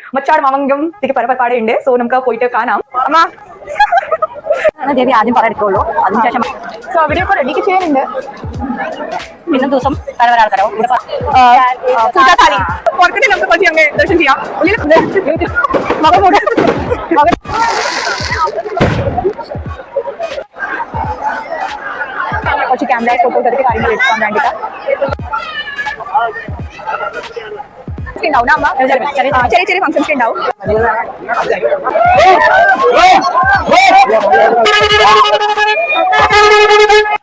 Machad മാമംഗം പരപ്പപ്പാടുണ്ട്. So നമുക്ക് പോയിട്ട് കാണാം. അമ്മ ദേവി ആദ്യം പറയെടുക്കുള്ളൂ, അതിനുശേഷം സോ അവിടെയൊക്കെ റെഡിക്ക് ചെയ്യാനുണ്ട്. പിന്നെ ദിവസം പല പല ആൾക്കാരോ പൂജാത്താലി പുറത്തിട്ട് നമുക്ക് കുറച്ച് അങ്ങ് ദർശനം ചെയ്യാം. മകൻ കുറച്ച് ക്യാമറ ഫോട്ടോസ് എടുത്ത് കാര്യങ്ങൾ എടുക്കാൻ വേണ്ടിയിട്ട് ഉണ്ടാവും അമ്മ. ചെറിയ ചെറിയ ഫംഗ്ഷൻസ് ഉണ്ടാവും.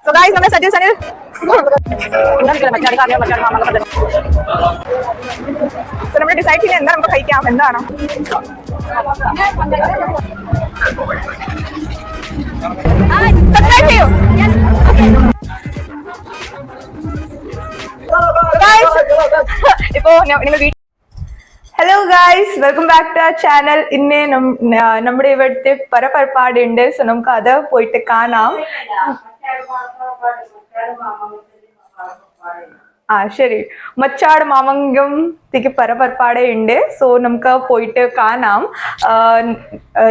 So guys, നമ്മുടെ സജീവ് സനിൽ നമ്മൾ ഡിസൈഡ് ചെയ്യുന്നത് എന്താ നമുക്ക് കഴിക്കാം എന്താണ്. സബ്സ്ക്രൈബ് ചെയ്യൂ. ഇപ്പോ നിങ്ങൾ hello guys, welcome back to our channel. ഇന്ന് നമ്മുടെ ഇവിടുത്തെ പരപ്പരപ്പാടുണ്ട്. സോ നമുക്ക് അത് പോയിട്ട് കാണാം. ശരി, മച്ചാട് മാമംഗം പരപ്പരപ്പാടുണ്ട്. സോ നമുക്ക് പോയിട്ട് കാണാം.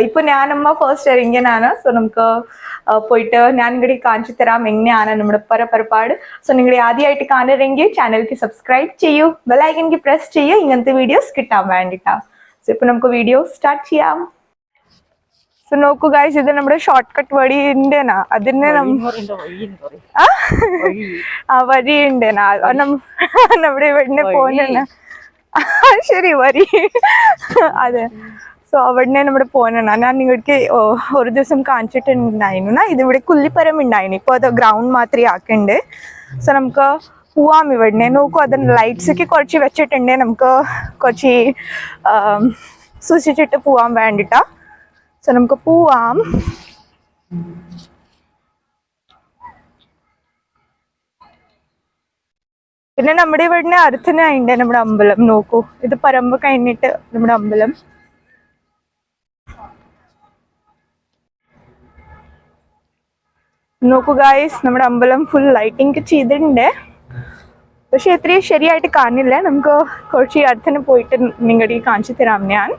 ഇപ്പൊ ഞാനമ്മ ഫസ്റ്റ് ഇറങ്ങിയനാണ്. സോ നമുക്ക് പോയിട്ട് ഞാൻ ഇങ്ങോട്ട് കാണിച്ചു തരാം എങ്ങനെയാണ് നമ്മുടെ പരപ്പരപ്പാട്. സോ നിങ്ങൾ ആദ്യമായിട്ട് കാണുന്നെങ്കിൽ ചാനലിക്ക് സബ്സ്ക്രൈബ് ചെയ്യൂ, ബെല്ലൈക്കനിക്ക് പ്രസ് ചെയ്യൂ, ഇങ്ങനത്തെ വീഡിയോസ് കിട്ടാൻ വേണ്ടിട്ടാ. സോ ഇപ്പൊ നമുക്ക് വീഡിയോ സ്റ്റാർട്ട് ചെയ്യാം. സോ നോക്കൂ ഗൈസ്, ഇത് നമ്മുടെ ഷോർട്ട് കട്ട് വഴിയുണ്ടേനാ. അതിന് വഴിയുണ്ടേനാ നമ്മുടെ ഇവിടുന്ന് പോകുന്ന. ശരി, വരി. അതെ, സോ അവിടുന്ന് നമ്മുടെ പോകുന്ന. ഞാൻ നിങ്ങൾക്ക് ഒരു ദിവസം കാണിച്ചിട്ടുണ്ടായിരുന്നു. ഇതിവിടെ കുല്ലിപ്പരം ഉണ്ടായിരുന്നു. ഇപ്പൊ അത് ഗ്രൗണ്ട് മാത്രമേ ആക്കുന്നുണ്ട്. സോ നമുക്ക് പോവാം ഇവിടുന്ന്. നോക്കൂ, അതിന് ലൈറ്റ്സ് ഒക്കെ കുറച്ച് വെച്ചിട്ടുണ്ട്. നമുക്ക് കുറച്ച് സൂക്ഷിച്ചിട്ട് പോവാൻ വേണ്ടിട്ടാ. സോ നമുക്ക് പോവാം. പിന്നെ നമ്മുടെ ഇവിടുന്ന് അടുത്തനായിണ്ട് നമ്മുടെ അമ്പലം. നോക്കൂ, ഇത് പരമ്പ് കഴിഞ്ഞിട്ട് നമ്മുടെ അമ്പലം. നോക്കൂ ഗായ്സ്, നമ്മുടെ അമ്പലം ഫുൾ ലൈറ്റിംഗ് ചെയ്തിട്ടുണ്ട്. പക്ഷെ ഇത്രയും ശരിയായിട്ട് കാണില്ല. നമുക്ക് കുറച്ച് അടുത്തന്നെ പോയിട്ട് നിങ്ങളുടെ കാണിച്ചു തരാം ഞാൻ.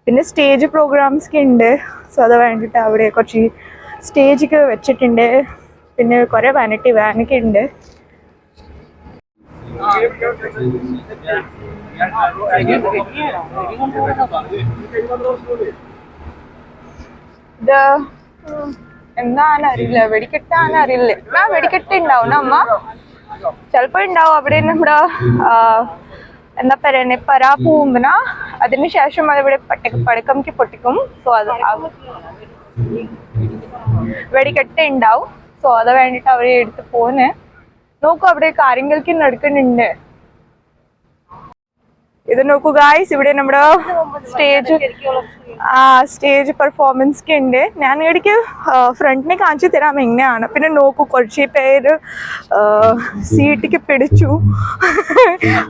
പിന്നെ സ്റ്റേജ് പ്രോഗ്രാംസ് ഒക്കെ ഉണ്ട്. സോ അത് വേണ്ടിയിട്ട് അവിടെ കുറച്ച് സ്റ്റേജൊക്കെ വെച്ചിട്ടുണ്ട്. പിന്നെ കുറെ വാനിറ്റി വാനൊക്കെ ഉണ്ട്. ഇത് എന്താണ് അറിയില്ല, വെടിക്കെട്ടാണ് അറിയില്ല. വെടിക്കെട്ട് ഉണ്ടാവും അമ്മ, ചിലപ്പോ ഉണ്ടാവും. അവിടെ നമ്മുടെ എന്താ പറയുക, പരാ പൂമ്പന, അതിനുശേഷം അതിവിടെ പടക്കംക്ക് പൊട്ടിക്കും. സോ അത് വെടിക്കെട്ട് ഉണ്ടാവും. സോ അത് വേണ്ടിട്ട് അവരെ എടുത്ത് പോന്ന്. നോക്കൂ, അവിടെ കാര്യങ്ങൾക്ക് നടക്കുന്നുണ്ട്. ഇത് നോക്കൂ ഗായ്സ്, ഇവിടെ നമ്മുടെ സ്റ്റേജ് പെർഫോമൻസ് ഒക്കെ ഉണ്ട്. ഞാൻ ഇടയ്ക്ക് ഫ്രണ്ടിനെ കാണിച്ചു തരാം എങ്ങനെയാണ്. പിന്നെ നോക്കൂ, കുറച്ച് പേര് സീറ്റിക്ക് പിടിച്ചു,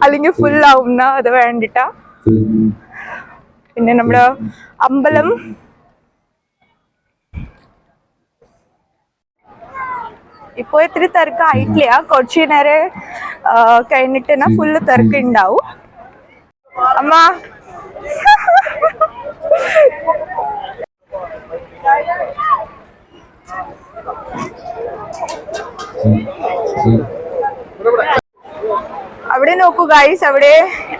അല്ലെങ്കിൽ ഫുൾ ആവുന്ന അത് വേണ്ടിട്ടാ. പിന്നെ നമ്മുടെ അമ്പലം ഇപ്പൊ ഇത്തിരി തിരക്കായിട്ടില്ല. കുറച്ച് നേരം കഴിഞ്ഞിട്ട് ഫുള്ള് തിരക്കുണ്ടാവും. അമ്മ അവിടെ നോക്കൂ ഗൈസ്, അവിടെ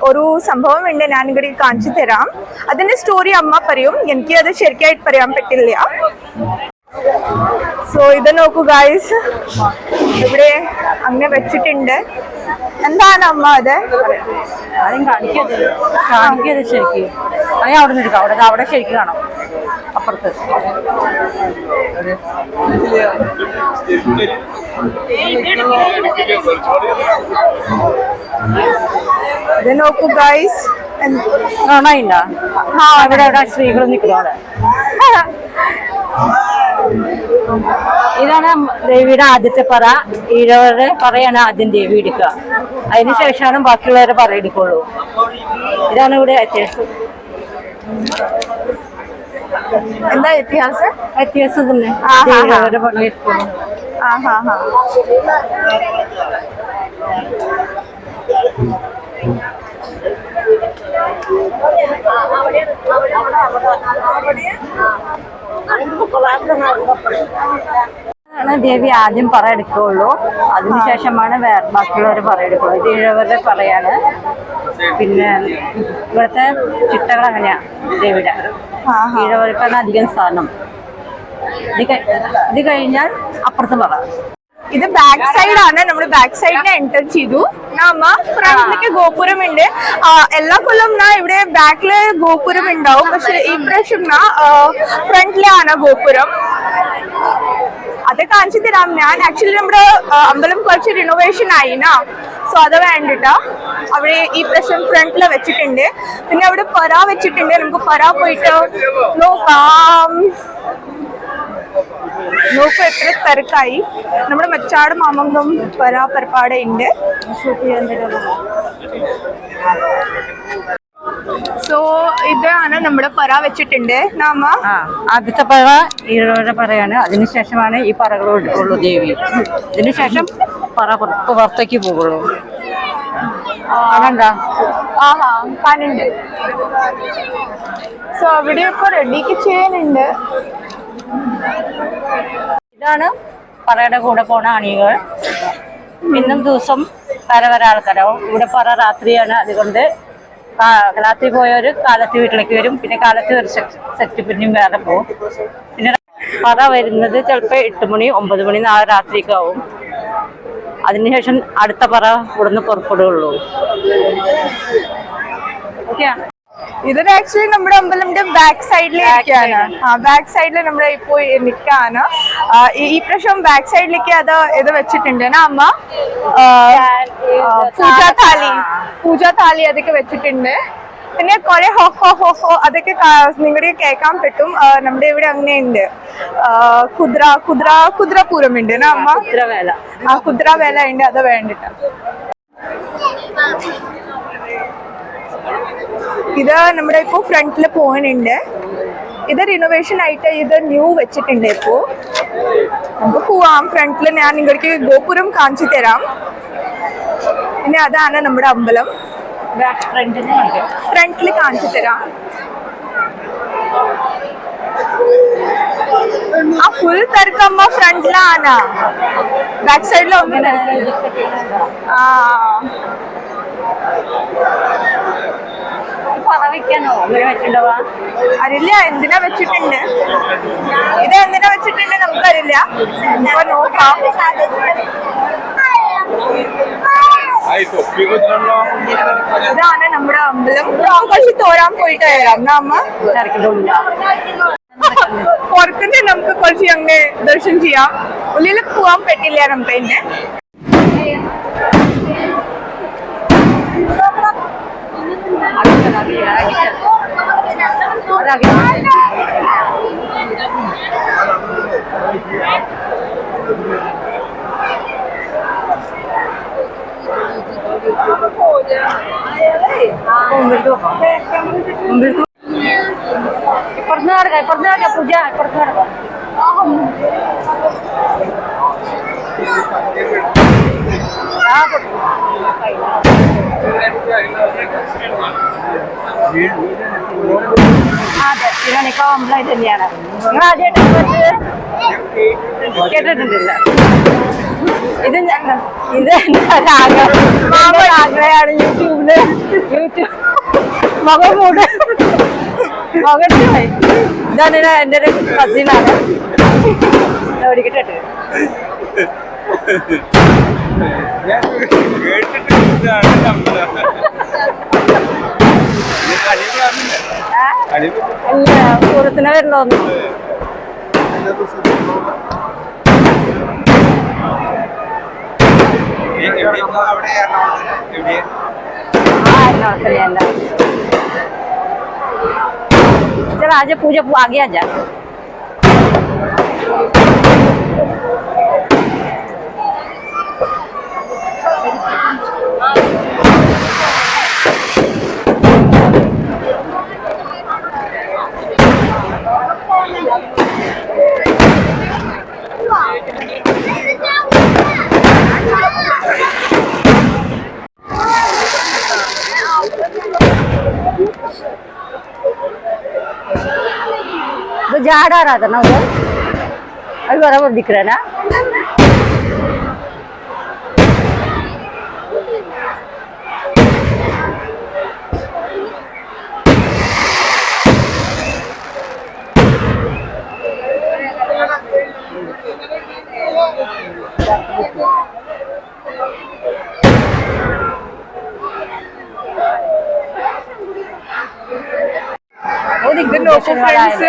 ഒരു സംഭവം ഉണ്ട്. ഞാൻ ഇങ്ങോട്ട് കാണിച്ചു തരാം. അതിന്റെ സ്റ്റോറി അമ്മ പറയും, എനിക്ക് അത് ശരിക്കായിട്ട് പറയാൻ പറ്റില്ല. സോ ഇത് നോക്കൂ ഗൈസ്, ഇവിടെ അങ്ങനെ വെച്ചിട്ടുണ്ട്. എന്താണ് അമ്മ അത്? ആദ്യം കാണിക്കത് ശരിക്കും അത് അവിടെ നിന്ന് എടുക്കാം. അവിടെ ശരിക്കും കാണാം അപ്പുറത്ത്. ഇത് നോക്കൂ ഗൈസ്, കാണാനില്ല. അവിടെ അവിടെ സ്ത്രീകൾ നിൽക്കുന്നു. അവിടെ ഇതാണ് ദേവിയുടെ ആദ്യത്തെ പറ. ഈഴവരുടെ പറയാണ് ആദ്യം ദേവി എടുക്കുക. അതിനുശേഷമാണ് ബാക്കിയുള്ളവരെ പറ എടുക്കുള്ളൂ. ഇതാണ് ഇവിടെ വ്യത്യാസം. എന്താ വ്യത്യാസം? വ്യത്യാസം തന്നെ ദേവിയുടെ പറ എടുക്കുള്ളൂ. ദേവി ആദ്യം പറ എടുക്കുള്ളൂ, അതിനുശേഷമാണ് ബാക്കിയുള്ളവർ പറയെടുക്കുള്ളൂ. ഇത് ഇഴവരുടെ പറയാണ്. പിന്നെ ഇവിടുത്തെ ചിട്ടകൾ അങ്ങനെയാ ദേവിയുടെ. ഇഴവർക്കാണ് അധികം സ്ഥാനം. ഇത് കഴിഞ്ഞാൽ അപ്പുറത്ത് പറ. ഇത് ബാക്ക് സൈഡ് ആണ്. നമ്മൾ ബാക്ക് സൈഡിനെ എൻറ്റർ ചെയ്തു. നമ്മ ഫ്രണ്ടിലേക്ക് ഗോപുരം ഉണ്ട്. എല്ലാ കൊല്ലം ഇവിടെ ബാക്കില് ഗോപുരം ഉണ്ടാവും. പക്ഷെ ഈ പ്രാവശ്യം ഫ്രണ്ടിലാണ് ഗോപുരം. അത് കാണിച്ചു തരാം ഞാൻ. ആക്ച്വലി നമ്മുടെ അമ്പലം കുറച്ച് റിനോവേഷൻ ആയിനാ, സോ അത് വേണ്ടിട്ടാ അവിടെ ഈ പ്രാവശ്യം ഫ്രണ്ടില് വെച്ചിട്ടുണ്ട്. പിന്നെ അവിടെ പര വെച്ചിട്ടുണ്ട്. നമുക്ക് പര പോയിട്ട് നോക്കാം. നോക്കൂ എത്ര തിരക്കായി. നമ്മുടെ മച്ചാട് മാമങ്കം പരാ ഉണ്ട്. സോ ഇതാണ് നമ്മുടെ പര വെച്ചിട്ടുണ്ട്. നാമ ആദ്യത്തെ പറ ഈഴവരുടെ പറയാണ്. അതിനുശേഷമാണ് ഈ പറകൾ എടുക്കുള്ളൂ ദേവി. ഇതിനുശേഷം പറ പുറത്തേക്ക് പോകുള്ളൂ. അതെന്താ? ആഹാ കാണുന്നുണ്ട്. സോ അവിടെയൊക്കെ റെഡിക്ക് ചെയ്യാനുണ്ട്. ഇതാണ് പറയുടെ കൂടെ പോണ അണികൾ. ഇന്നും ദിവസം വരെ ആൾക്കാരാവും. ഇവിടെ പറ രാത്രിയാണ്. അതുകൊണ്ട് രാത്രി പോയവര് കാലത്ത് വീട്ടിലേക്ക് വരും. പിന്നെ കാലത്ത് ഒരു സെറ്റ് പിന്നെയും വേറെ പോകും. പിന്നെ പറ വരുന്നത് ചിലപ്പോൾ 8 മണി 9 മണി നാളെ രാത്രിയൊക്കെ ആവും. അതിനുശേഷം അടുത്ത പറ ഇവിടുന്ന് പുറപ്പെടുകയുള്ളൂ. ഓക്കെയാണ്. ഇതൊരു ആക്ച്വലി നമ്മുടെ അമ്പലത്തിന്റെ ബാക്ക് സൈഡിലേക്കാണ്. ബാക്ക് സൈഡിൽ നമ്മുടെ ഇപ്പോ നിൽക്കാണ്. ഈ പ്രാവശ്യം ബാക്ക് സൈഡിലേക്ക് അത് ഇത് വെച്ചിട്ടുണ്ട് അമ്മ. പൂജാ താലി അതൊക്കെ വെച്ചിട്ടുണ്ട്. പിന്നെ കുറെ ഹോ ഹോ ഹോ ഹോ അതൊക്കെ നിങ്ങളുടെ കേൾക്കാൻ പറ്റും. നമ്മുടെ ഇവിടെ അങ്ങനെയുണ്ട്. കുതിരപൂരം ഉണ്ട് അമ്മ. കുതിരവേല ഉണ്ട്. അത് വേണ്ടിട്ട് ഇത് നമ്മുടെ ഇപ്പോ ഫ്രണ്ടില് പോകുന്നുണ്ട്. ഇത് റിനോവേഷൻ ആയിട്ട് ഇത് ന്യൂ വെച്ചിട്ടുണ്ട്. ഇപ്പോ നമുക്ക് പോവാം. ഫ്രണ്ടില് ഞാൻ നിങ്ങൾക്ക് ഗോപുരം കാണിച്ചു തരാം. പിന്നെ അതാണ് നമ്മുടെ അമ്പലം. ഫ്രണ്ടില് കാണിച്ചു തരാം. ആ ഫുൾ തിരക്കമ്മ ഫ്രണ്ടിലാണ്. ബാക്ക് സൈഡിൽ ഒന്നും അറിയില്ല എന്തിനാ വെച്ചിട്ടുണ്ട്. ഇത് എന്തിനാ വെച്ചിട്ടുണ്ട് നമുക്കറിയില്ല. അപ്പൊ നോക്കാം. ഇതാണ് നമ്മുടെ അമ്പലം. കുറച്ച് തോരാൻ പോയിട്ട് വരാം അമ്മ. പുറത്തുനിന്ന് നമുക്ക് കുറച്ച് അങ്ങനെ ദർശനം ചെയ്യാം. ഉള്ളിൽ പോവാൻ പറ്റില്ല നമുക്ക്. തന്നെ ഇപ്പുറത്ത് നടക്കാം പൂജ. ഇപ്പുറത്ത് നടക്കാം. അതെ ഇവണിക്കോ അമ്പലം തന്നെയാണ്. നിങ്ങൾ ആദ്യമായിട്ട് കേട്ടിട്ടുണ്ടല്ല. ഇത് ആഗ്രഹമാണ്. യൂട്യൂബ് മുഖം മൂട് മുഖട്ടുമായി. ഇതാണ് എൻ്റെ ഒരു കസിനാണ്. ഓടിക്കട്ടെ. പൂരത്തിന് വരണോന്നു. एर्नाकुलम चल आज पूजा आगे आ जा। वो झाड़ आ रहा था ना उधर, अभी बराबर दिख रहा है ना। ഇത് നോക്കൂ ഫ്രണ്ട്സ്,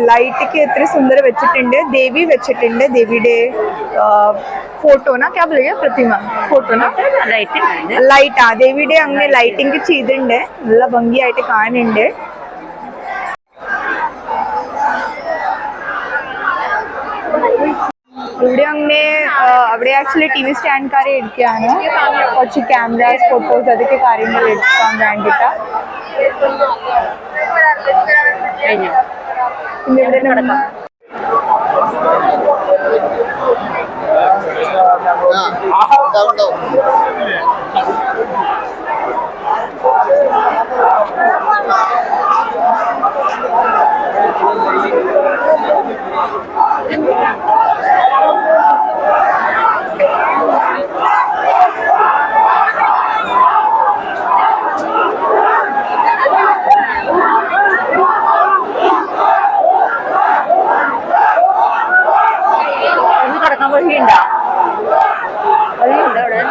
ലൈറ്റ് ഒക്കെ എത്ര സുന്ദര വെച്ചിട്ടുണ്ട്. ദേവി വെച്ചിട്ടുണ്ട്, ദേവിയുടെ ഫോട്ടോനാ ക്യാ പറയുക, പ്രതിമ ഫോട്ടോനാ ലൈറ്റ്. ആ ദേവിയുടെ അങ്ങനെ ലൈറ്റിംഗ് ചെയ്തിട്ടുണ്ട്, നല്ല ഭംഗിയായിട്ട് കാണുന്നുണ്ട്. ഇവിടെ അങ്ങനെ അവിടെ ആക്ച്വലി ടി വി സ്റ്റാൻഡ്കാരെ എടുക്കുകയാണ്, കുറച്ച് ക്യാമറാസ് ഫോട്ടോസ് അതൊക്കെ കാര്യങ്ങൾ എടുക്കാൻ വേണ്ടിയിട്ട്. വഴിയുണ്ടോ? വഴിയുണ്ടോ അവിടെ?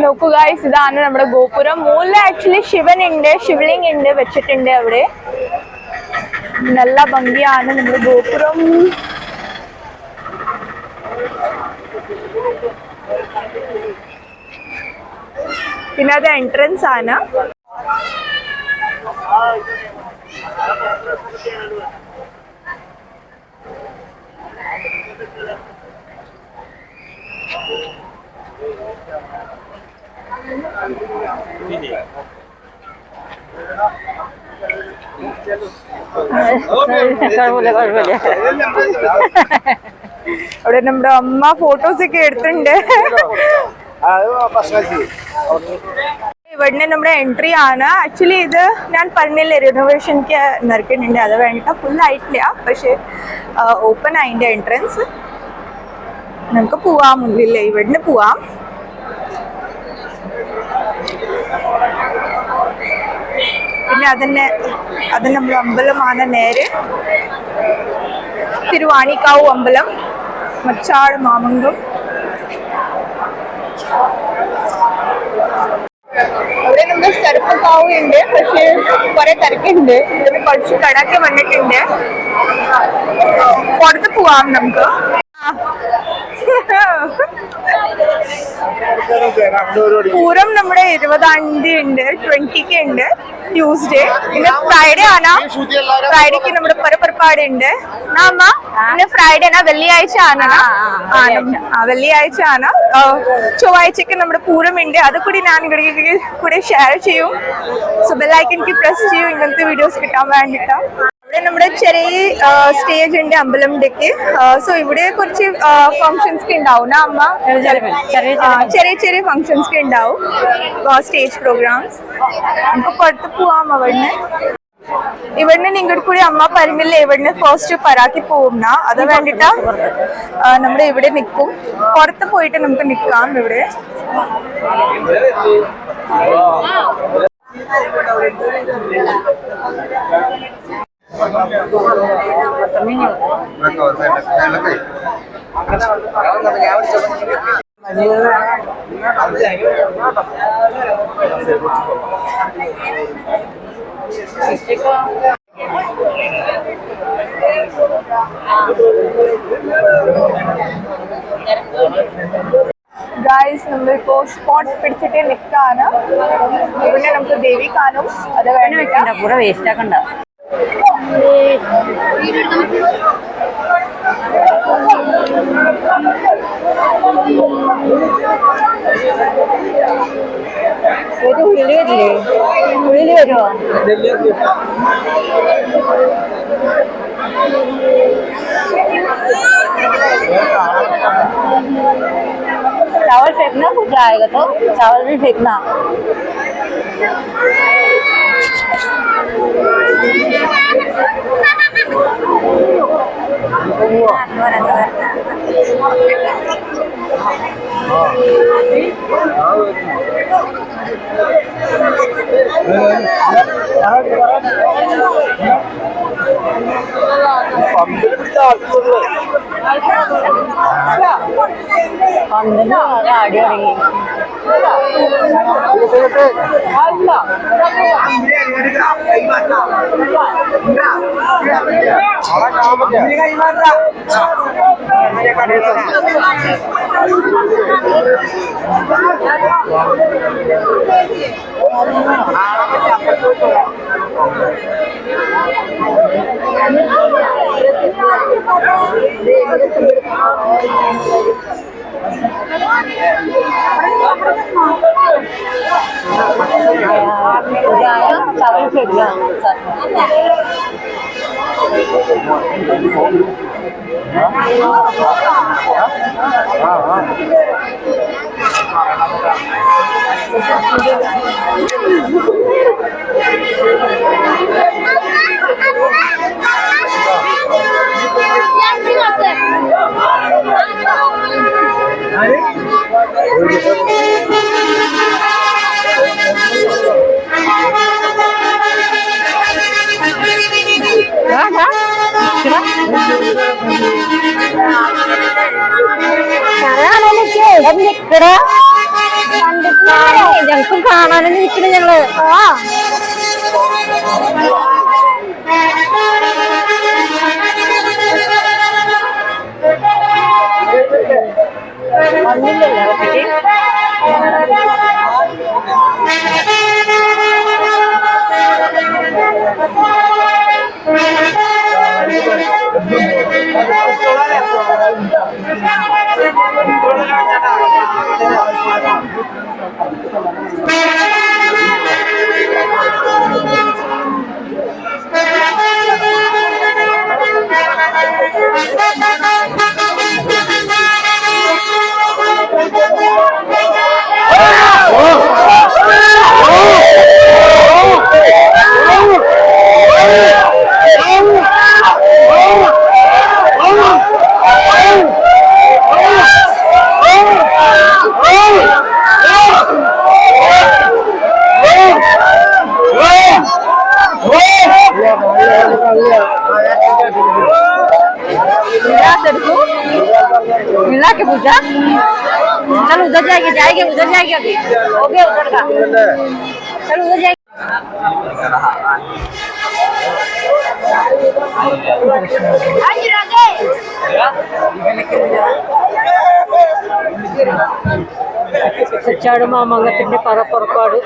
നോക്കൂ ഗൈസ്, ഇതാണ് നമ്മുടെ ഗോപുരം. മുകളിൽ ആക്ച്വലി ശിവനുണ്ട്, ശിവലിംഗ് ഉണ്ട് വെച്ചിട്ടുണ്ട് അവിടെ. നല്ല ഭംഗിയാണ് നമ്മുടെ ഗോപുരം. പിന്നെ അത് എൻട്രൻസ് ആണ്. അവിടെ നമ്മുടെ അമ്മ ഫോട്ടോസ് ഒക്കെ എടുത്തിട്ടുണ്ട്. ഇവിടുന്ന് നമ്മുടെ എൻട്രി ആണ്. ആക്ച്വലി ഇത് ഞാൻ പറഞ്ഞില്ലേ റിനോവേഷൻക്ക് നടക്കുന്നുണ്ട്, അത് വേണ്ടിട്ട് ഫുൾ ആയിട്ടില്ല, പക്ഷെ ഓപ്പൺ ആയിന്റെ എൻട്രൻസ്. നമുക്ക് പോവാം, മുന്നില്ലേ ഇവിടുന്ന് പോവാം. പിന്നെ അത് നമ്മുടെ അമ്പലമാണ്. നേരെ തിരുവാണിക്കാവ് അമ്പലം, മച്ചാട് മാമംഗം. അവിടെ നമ്മുടെ ചെറുപ്പക്കാവ് ഉണ്ട്, പക്ഷെ കുറെ തിരക്കുണ്ട്. ഇവിടെ കുറച്ച് കടക്കെ വന്നിട്ടുണ്ട്. പുറത്ത് പോവാം നമുക്ക്. പൂരം നമ്മുടെ 20-ാം തീയതി ഉണ്ട്, 20ക്ക് ഉണ്ട്, ട്യൂസ്ഡേ. പിന്നെ ഫ്രൈഡേ ആണ്. ഫ്രൈഡേക്ക് നമ്മുടെ പുറപ്പാട് ഉണ്ട്. അമ്മ പിന്നെ ഫ്രൈഡേ ആണ്, വെള്ളിയാഴ്ച ആണ്. വെള്ളിയാഴ്ച ആണ്. ചൊവ്വാഴ്ചക്ക് നമ്മുടെ പൂരം ഉണ്ട്. അത് കൂടി ഞാൻ ഇവിടെ കൂടെ ഷെയർ ചെയ്യും. സോ ബെൽ ഐക്കൺ പ്രസ് ചെയ്യും ഇങ്ങനത്തെ വീഡിയോസ് കിട്ടാൻ വേണ്ടിട്ട്. ഇവിടെ നമ്മുടെ ചെറിയ സ്റ്റേജ് ഉണ്ട് അമ്പലത്തിലേക്ക്. സോ ഇവിടെ കുറച്ച് ഫങ്ഷൻസ് ഉണ്ടാവും അമ്മ, ചെറിയ ചെറിയ ഫങ്ഷൻസ് ഉണ്ടാവും, സ്റ്റേജ് പ്രോഗ്രാംസ്. നമുക്ക് പുറത്ത് പോവാം. ഇവിടുന്ന് നിങ്ങളുടെ കൂടി അമ്മ പറഞ്ഞില്ലേ ഇവിടുന്ന് ഫസ്റ്റ് പരാക്കി പോകുന്ന, അത് വേണ്ടിട്ട് നമ്മുടെ ഇവിടെ നിൽക്കും. പുറത്ത് പോയിട്ട് നമുക്ക് നിൽക്കാം ഇവിടെ. ഗായ്സ്, നമ്മളിപ്പോ സ്പോട്ട് പിടിച്ചിട്ട് നിൽക്കാണ്. ഇവിടെ നമുക്ക് ദേവി കാണും, അത് വേണ്ട കൂടെ വേസ്റ്റ് ആക്കണ്ട. ഒരു ഉള്ളിൽ വരില്ലേ? ഉള്ളിൽ വരുമോ? फेंकना कुछ आएगा तो चावल भी फेंकना। ആടി തുടങ്ങി. चावल फेंक दिया। ഞങ്ങൾക്കും കാണാനും നിൽക്കുന്നു ഞങ്ങള്. വന്നില്ലല്ലോ ഒറ്റയ്ക്ക്. मिला के पूछा चल उधर जाएंगे उधर जाएंगे अभी हो गया उधर का चल उधर जाएंगे। ചാട് മാമംഗത്തിന്റെ പറപ്പുറപ്പാട്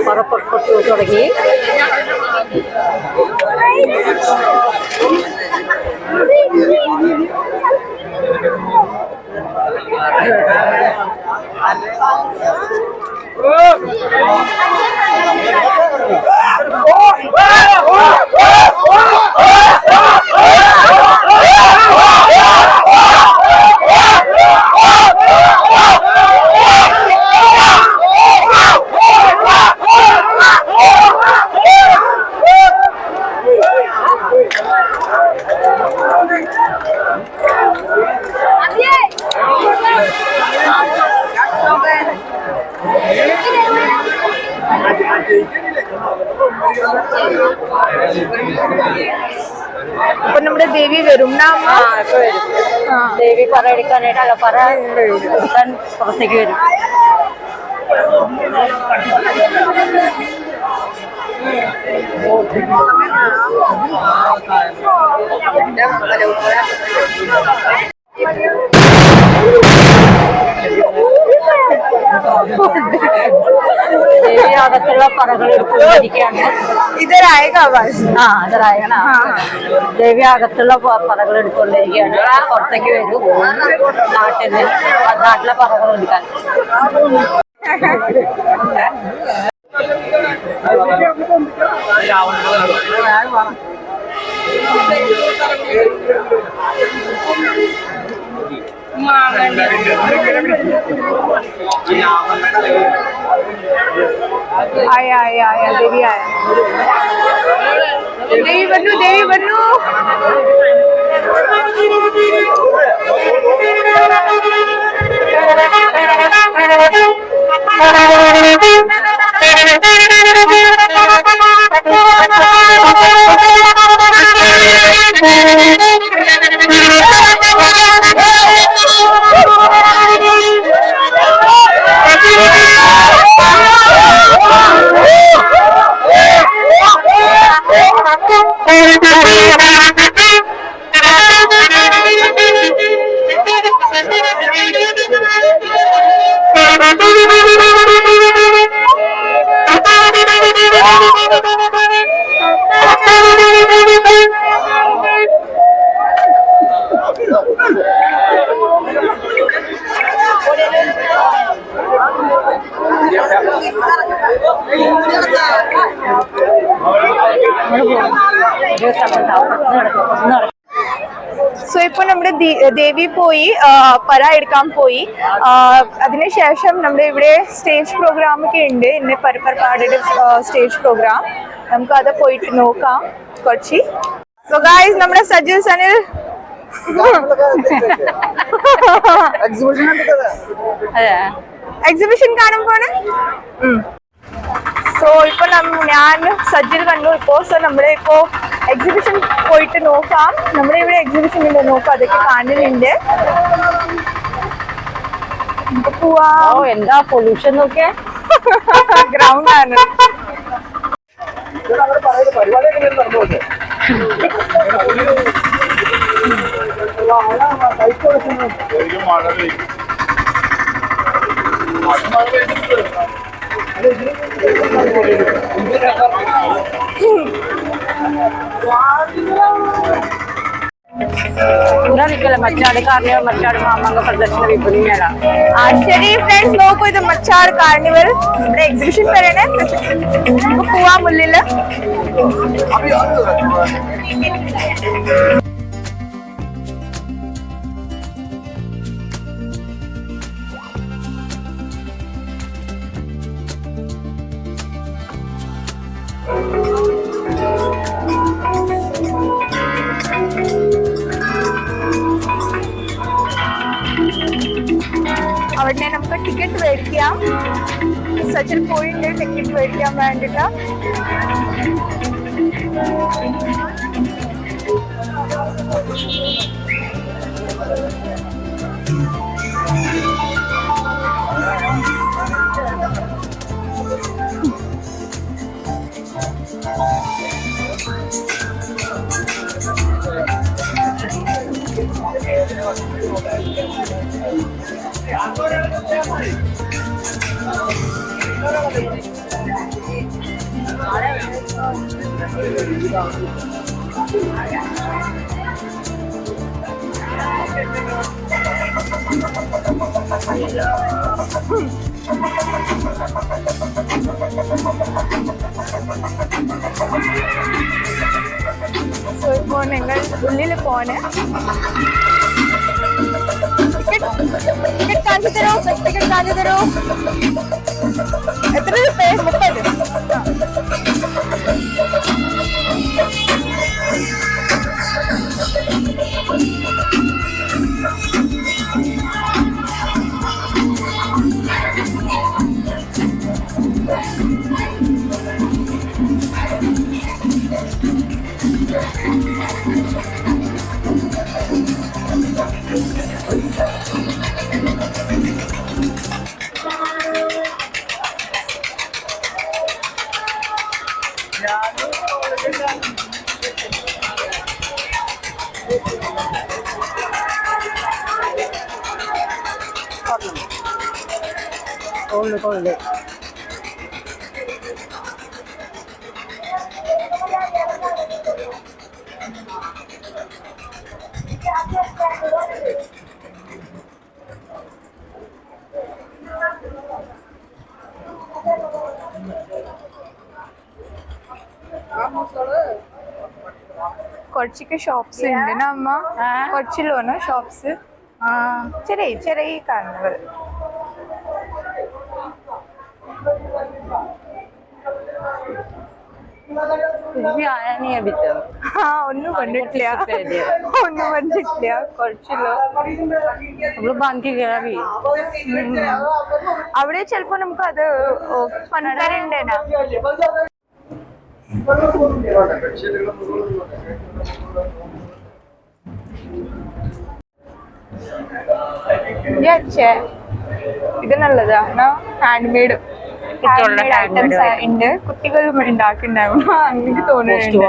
പറപ്പുറപ്പെട്ടു തുടങ്ങി. അപ്പൊ നമ്മുടെ ദേവി വരും ദേവി പറ എടുക്കാനായിട്ട് അല്ല പറ എടുക്കാൻ പുറത്തേക്ക് വരും. ദേവി അകത്തുള്ള പറകൾ എടുത്തുകൊണ്ടിരിക്കുകയാണ്. ദേവി അകത്തുള്ള പറകൾ എടുത്തുകൊണ്ടിരിക്കുകയാണ്. പുറത്തേക്ക് വരും നാട്ടിലെ പറകൾ എടുക്കാൻ. आया आया आया देवी आया देवी बन्नू സോ ഇപ്പൊ നമ്മുടെ ദേവി പോയി പറ എടുക്കാൻ പോയി അതിനുശേഷം നമ്മുടെ ഇവിടെ സ്റ്റേജ് പ്രോഗ്രാം ഒക്കെ ഉണ്ട് ഇന്ന് പരപ്പരപ്പാടിയുടെ സ്റ്റേജ് പ്രോഗ്രാം നമുക്ക് അത് പോയിട്ട് നോക്കാം കുറച്ച് സോ ഗായ്സ് നമ്മുടെ സജിൽ സനിൽ എക്സിബിഷൻ കാണുമ്പോണ് സോ ഇപ്പൊ ഞാൻ സജ്ജിൽ കണ്ടു ഇപ്പോ സോ നമ്മുടെ ഇപ്പോ എക്സിബിഷൻ പോയിട്ട് നോക്കാം നമ്മുടെ ഇവിടെ എക്സിബിഷൻ ഉണ്ട് നോക്കാം അതൊക്കെ കാണുന്നുണ്ട് പോവാം എന്താ പൊല്യൂഷൻ നോക്കിയേ ഗ്രൗണ്ട് ആണ് മച്ചാട് കാർണിവൽ മച്ചാട് മാമാങ്ക പ്രദർശന വിപണി മേള ശരി ഫ്രണ്ട്സ് നോക്കൂ ഇത് മച്ചാട് കാർണിവൽ ഇവിടെ എക്സിബിഷൻ വരണേ പോവാം ഉള്ളില് അവിടെ നമുക്ക് ടിക്കറ്റ് മേടിക്കാം സച്ചിൻ പോയിട്ട് ടിക്കറ്റ് മേടിക്കാൻ വേണ്ടിട്ട് സോ ഇപ്പോൾ നിങ്ങൾ ഉള്ളിൽ പോണ് ടിക്കറ്റ് കാണിച്ചു തരോ ടിക്കറ്റ് കാണിച്ചു തരോ എത്ര രൂപ これで。కొచ్చికి షాప్స్ ఉంది నా అమ్మ కొచ్చిలోనా షాప్స్ ആ ചെറിയ ചെറിയ കാണുന്നത്. ഒന്നും കണ്ടിട്ടില്ല, ഒന്നും കണ്ടിട്ടില്ല, കുറച്ചല്ലോ. അവിടെ ചിലപ്പോ നമുക്ക് അത് കൊണ്ടുവരണ്ടേനാ. ഇത് നല്ലതാണ്, ഹാൻഡ് മെയ്ഡ് ഐറ്റംസ് ഉണ്ട്, കുട്ടികൾ ഉണ്ടാക്കിണ്ടാവും എനിക്ക് തോന്നുന്നുണ്ട്.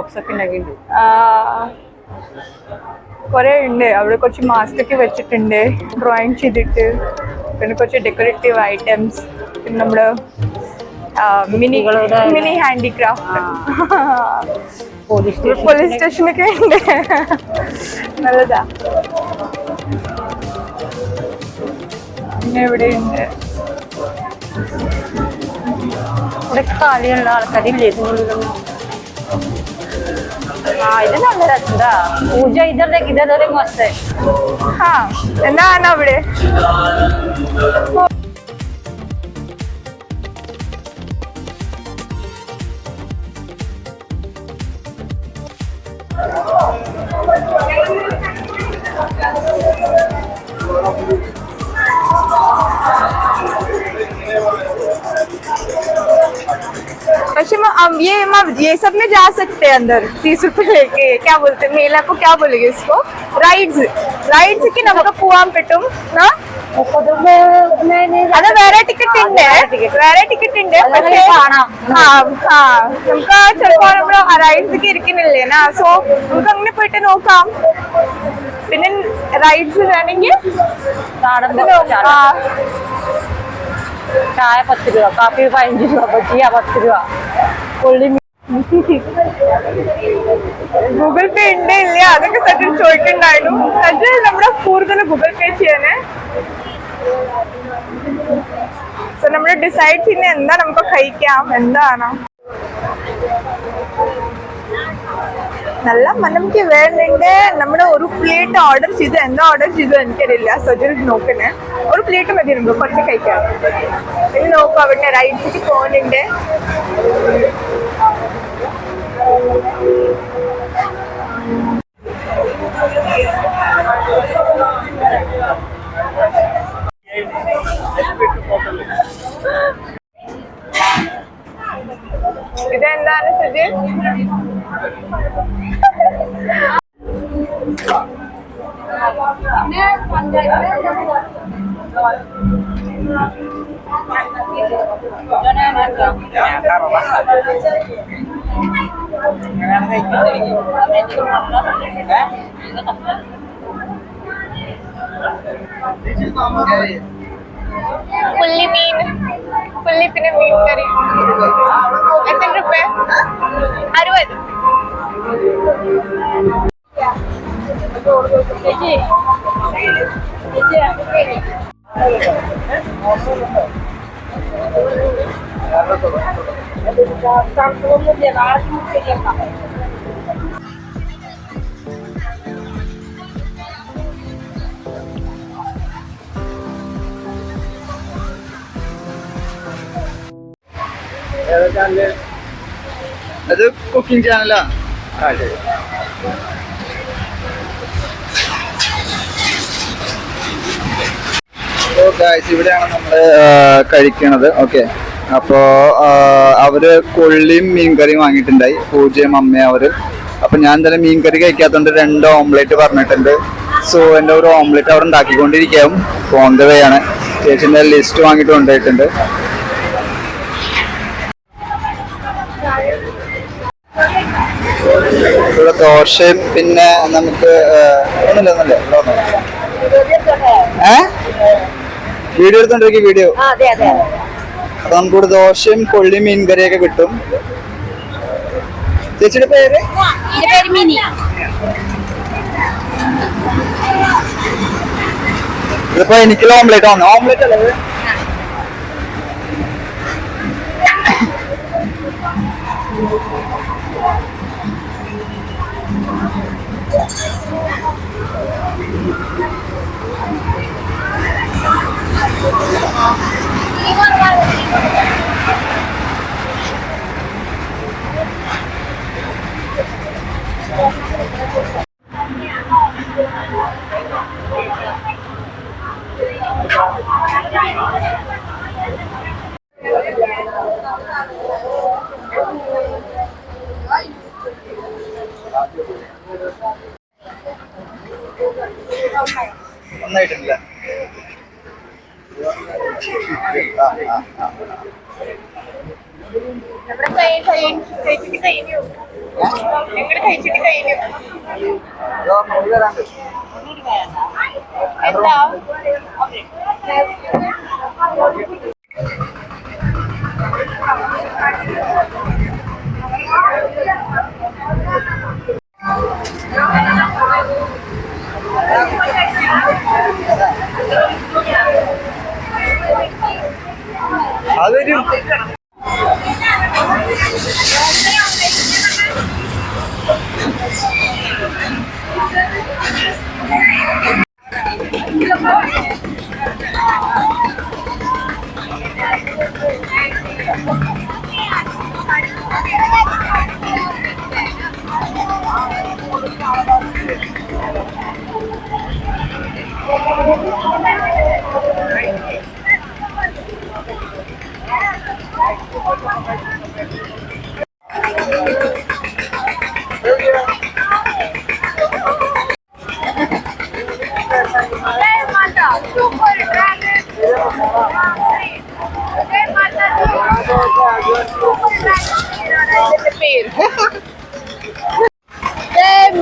കൊറേ ഉണ്ട് അവിടെ, കുറച്ച് മാസ്ക് ഒക്കെ വെച്ചിട്ടുണ്ട് ഡ്രോയിങ് ചെയ്തിട്ട്, പിന്നെ കുറച്ച് ഡെക്കറേറ്റീവ് ഐറ്റംസ്, പിന്നെ നമ്മുടെ മിനി ഹാൻഡിക്രാഫ്റ്റ്, പോലീസ് സ്റ്റേഷനൊക്കെ ഉണ്ട്. നല്ലതാ. പിന്നെ ഇവിടെ ഉണ്ട്, ഇവിടെ കളിയുള്ള ആൾക്കാരില്ലേ? ഇത് നല്ല രസണ്ടാ പൂജ. ഇതേ മസ്ത്. ആ എന്താണ് അവിടെ? ये सब में जा सकते हैं अंदर 30 रुपए लेके. क्या बोलते हैं मेला को, क्या बोलेंगे इसको? റൈഡ്സ് కి നമുക്ക് പോവാൻ പറ്റും. അത് വേറെ ടിക്കറ്റ് ഉണ്ട്, പക്ഷേ നമുക്ക് ചിലപ്പോ നമ്മള് റൈഡ്സ് ഇരിക്കുന്നില്ലേ, സോ നമുക്ക് അങ്ങനെ പോയിട്ട് നോക്കാം. പിന്നെ റൈഡ്സ് വേണമെങ്കിൽ ചായ 10 രൂപ, കാപ്പി 15 രൂപ, ബജിയ 10 രൂപ, കൊള്ളി. ഗൂഗിൾ പേ ഉണ്ട് ഇല്ല അതൊക്കെ സജിൽ ചോദിക്കണ്ടായിരുന്നു. സജിൽ നമ്മുടെ കൂടുതൽ ഗൂഗിൾ പേ ചെയ്യാന്. സോ നമ്മൾ ഡിസൈഡ് ചെയ്യുന്ന എന്താ നമുക്ക് കഴിക്കാം, എന്താണ് നല്ല നമുക്ക് വേണ്ടുണ്ട്. നമ്മുടെ ഒരു പ്ലേറ്റ് ഓർഡർ ചെയ്ത്, എന്താ ഓർഡർ ചെയ്തു എനിക്കറിയില്ല, സജിൽ നോക്കണേ. ഒരു പ്ലേറ്റ് മതി നമുക്ക് കുറച്ച് കഴിക്കാം. ഇനി നോക്കും അവിടെ റൈഡ്സിക്ക് പോകുന്നുണ്ട്. ഇതെന്താണ് സജിൽ? പുള്ളിമീൻ, പിന്നെ മീൻ കറി. എത്ര രൂപ? 60. അത് കുക്കിംഗ് ചാനലാ. ഇവിടെയാണ് നമ്മള് കഴിക്കണത്. ഓക്കെ, അപ്പോ അവര് കൊള്ളിയും മീൻകറിയും വാങ്ങിയിട്ടുണ്ടായി, പൂജയും അമ്മയും അവര്. അപ്പൊ ഞാൻ എന്തായാലും മീൻകറി കഴിക്കാത്തോണ്ട് 2 ഓംലെറ്റ് പറഞ്ഞിട്ടുണ്ട്. സോ എന്റെ ഒരു ഓംലെറ്റ് അവിടെ ഉണ്ടാക്കിക്കൊണ്ടിരിക്കും. ഓൺ ദ വേ ആണ്. ചേച്ചിന്റെ ലിസ്റ്റ് വാങ്ങിയിട്ട് കൊണ്ടുപോയിട്ടുണ്ട്. ഇവിടെ ദോശയും പിന്നെ നമുക്ക് ഒന്നുമില്ല വീഡിയോ എടുത്തോണ്ടിരിക്കും വീഡിയോ. അപ്പൊ നമുക്കിവിടെ ദോശയും കൊള്ളിയും മീൻകറിയൊക്കെ കിട്ടും. ചേച്ചിയുടെ പേര്? ഇതിപ്പോ എനിക്കുള്ള ഓംലെറ്റ് ആണ്. ഓംലെറ്റ് അല്ലേ? നന്നായിട്ടില്ല. അതൊരു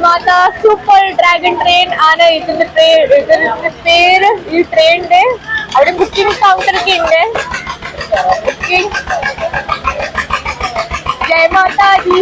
മാതാ സൂപ്പർ ഡ്രാഗൺ ട്രെയിൻ ആണ് ഇതിന്റെ പേര്. ഈ ട്രെയിനിന്റെ അവിടെ ബുക്കിംഗ് കൗണ്ടർ ഒക്കെ ഉണ്ട്. ബുക്കിംഗ്. ജയ മാതാ ജി.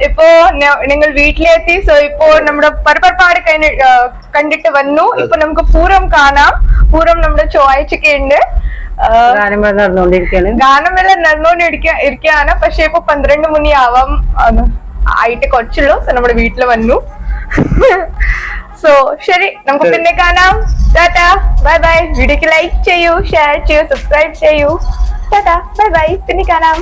ഇപ്പോ നിങ്ങൾ വീട്ടിലെത്തി. സോ ഇപ്പോ നമ്മുടെ പരപ്പരപ്പാട് കണ്ടിട്ട് വന്നു. ഇപ്പൊ നമുക്ക് പൂരം കാണാം. പൂരം നമ്മുടെ ചൊവ്വാഴ്ചക്ക് ഉണ്ട്. ഗാനമേള നടന്നുകൊണ്ടിരിക്കുകയാണ്. ഗാനമെല്ലാം നടന്നുകൊണ്ടിരിക്കുകയാണ്. പക്ഷെ ഇപ്പൊ 12 മണി ആയിട്ട് കുറച്ചുള്ളൂ. സോ നമ്മുടെ വീട്ടില് വന്നു. സോ ശരി, നമുക്ക് പിന്നെ കാണാം. Tata, bye bye. വീഡിയോക്ക് ലൈക്ക് ചെയ്യൂ, ഷെയർ ചെയ്യൂ, സബ്സ്ക്രൈബ് ചെയ്യൂ. Tata, bye bye. പിന്നെ കാണാം.